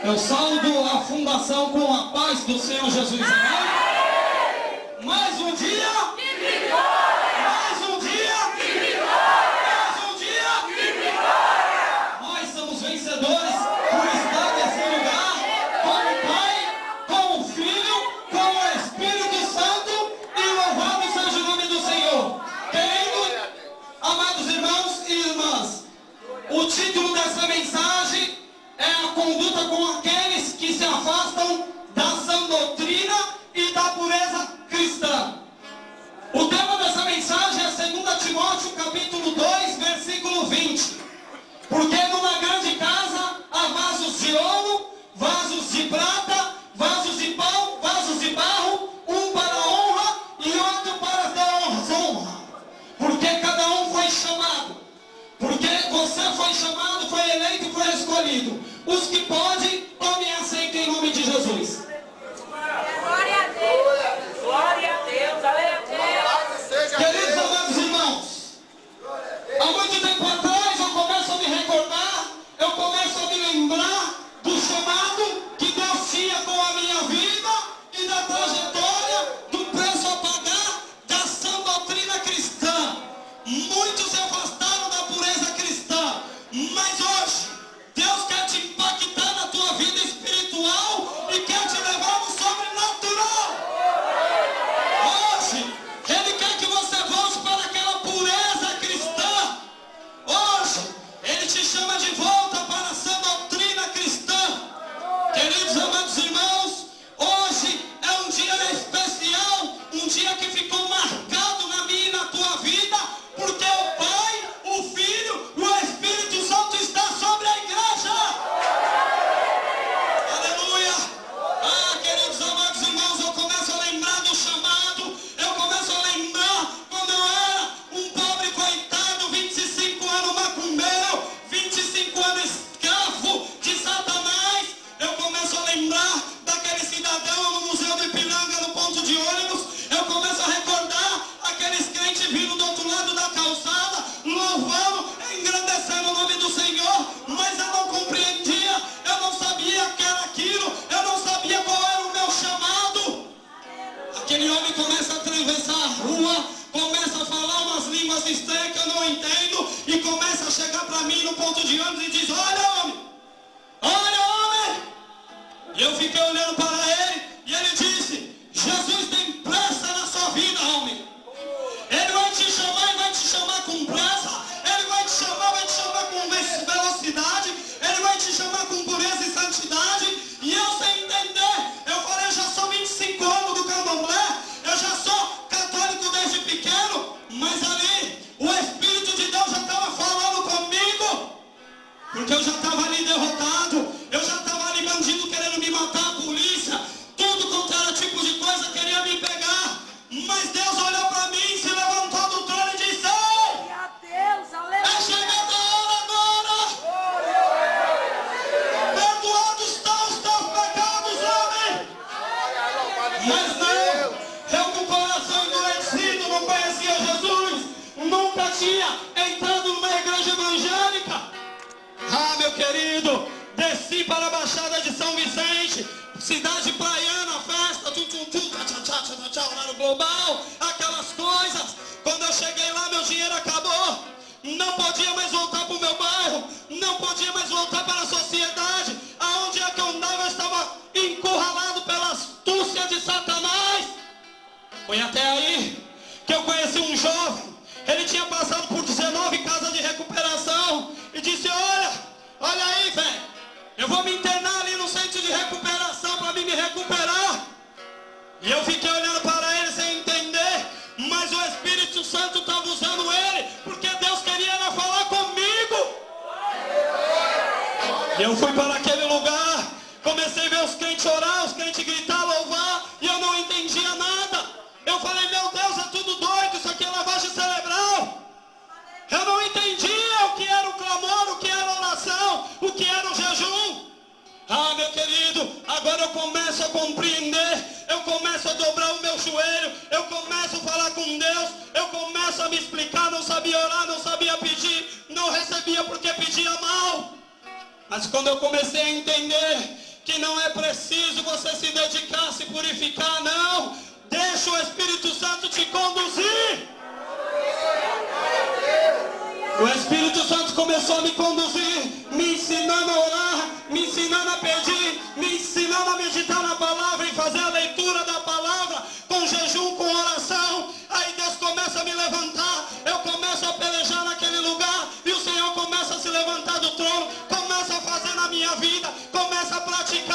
Eu saldo a fundação com a paz do Senhor Jesus. Amém? Mais um dia de vitória. Mais um dia de vitória. Mais um dia de vitória. Nós somos vencedores por estar nesse lugar com o Pai, com o Filho, com o Espírito Santo, e louvado seja o nome do Senhor. Querido, amados irmãos e irmãs, o título dessa mensagem é a conduta com aqueles que se afastam da sã doutrina e da pureza cristã. O tema dessa mensagem é 2 Timóteo capítulo 2, versículo 20. Porque numa grande casa há vasos de ouro, vasos de prata, vasos de pau, vasos de barro, um para a honra e outro para a desonra. Porque cada um foi chamado. Porque você foi chamado, foi eleito e foi escolhido. Os que podem, tomem e aceitem em nome de Jesus. Glória a Deus. Glória a Deus. Aleluia. Queridos amados irmãos, há muito tempo atrás eu começo a me recordar, eu começo a me lembrar do chamado que Deus tinha com a minha vida e da trajetória do preço a pagar da sã doutrina cristã. Muitos se afastaram da pureza cristã, mas hoje Deus quer te impactar na tua vida espiritual e quer te levar no sobrenatural. Hoje Ele quer que você volte para aquela pureza cristã. Hoje Ele te chama de volta para a sã doutrina cristã. Queridos amados irmãos, hoje é um dia especial, um dia que ficou marcado na minha e na tua vida, porque o Pai, o Filho e o Espírito Santo está sobre a igreja. Aleluia. Ah, queridos amados irmãos, eu começo a lembrar do chamado, eu começo a lembrar quando eu era um pobre coitado, 25 anos macumbeiro, 25 anos escravo de Satanás. Eu começo a lembrar daquele cidadão no Museu do Ipiranga, no ponto de ônibus. Eu começo a recordar aqueles crentes vindo do outro lado da calçada, louvando, engrandecendo o nome do Senhor, mas eu não compreendia, eu não sabia que era aquilo, eu não sabia qual era o meu chamado. Aquele homem começa a atravessar a rua, começa a falar umas línguas estranhas que eu não entendo, e começa a chegar para mim no ponto de ônibus e diz: olha homem, olha homem. E eu fiquei olhando para ele, e ele disse: Jesus tem pressa na sua vida, homem. Ele vai te chamar e vai te chamar com pressa. Ele vai te chamar com velocidade. Ele vai te chamar com pureza e santidade. E eu sem entender, eu falei: eu já sou 25 anos do candomblé, eu já sou católico desde pequeno. Mas ali, o Espírito de Deus já estava falando comigo. Porque eu já estava ali derrotado, eu já estava ali bandido querendo me matar, a polícia, tudo quanto era tipo de coisa queria me pegar. Mas Deus olhou para mim, se levantou do trono e disse: ei, Glória a Deus. é Aleluia. chegada a hora agora. Perdoados estão os teus pecados, homem. Mas não, eu com o coração endurecido, não conhecia Jesus, nunca tinha entrado numa igreja evangélica. Ah, meu querido, desci para a Baixada de São Vicente, cidade praiana, festa, horário global, aquelas coisas. Quando eu cheguei lá, meu dinheiro acabou, não podia mais voltar para o meu bairro, não podia mais voltar para a sociedade. Aonde é que eu andava, eu estava encurralado pela astúcia de Satanás. Foi até aí que eu conheci um jovem. Ele tinha passado por 19 casas de recuperação e disse: olha aí, velho, eu vou me internar ali no centro de recuperação para me recuperar. E eu fiquei olhando para ele sem entender, mas o Espírito Santo estava usando ele, porque Deus queria era falar comigo. E eu fui para aquele lugar, comecei a ver os crentes orar, os crentes gritar, louvar, e eu não entendia nada. Eu falei: meu Deus, é tudo doido, isso aqui é lavagem cerebral. Eu não entendia o que era o clamor, o que era a oração, o que era o jejum. Ah, meu querido, agora eu começo a compreender, eu começo a dobrar o meu joelho, eu começo a falar com Deus, eu começo a me explicar, não sabia orar, não sabia pedir, não recebia porque pedia mal. Mas quando eu comecei a entender que não é preciso você se dedicar, se purificar, não. Deixa o Espírito Santo te conduzir. O Espírito Santo começou a me conduzir, me ensinando a orar, me ensinando a pedir, me ensinando a meditar na palavra e fazer a leitura da palavra com jejum, com oração. Aí Deus começa a me levantar, eu começo a pelejar naquele lugar e o Senhor começa a se levantar do trono, começa a fazer na minha vida, começa a praticar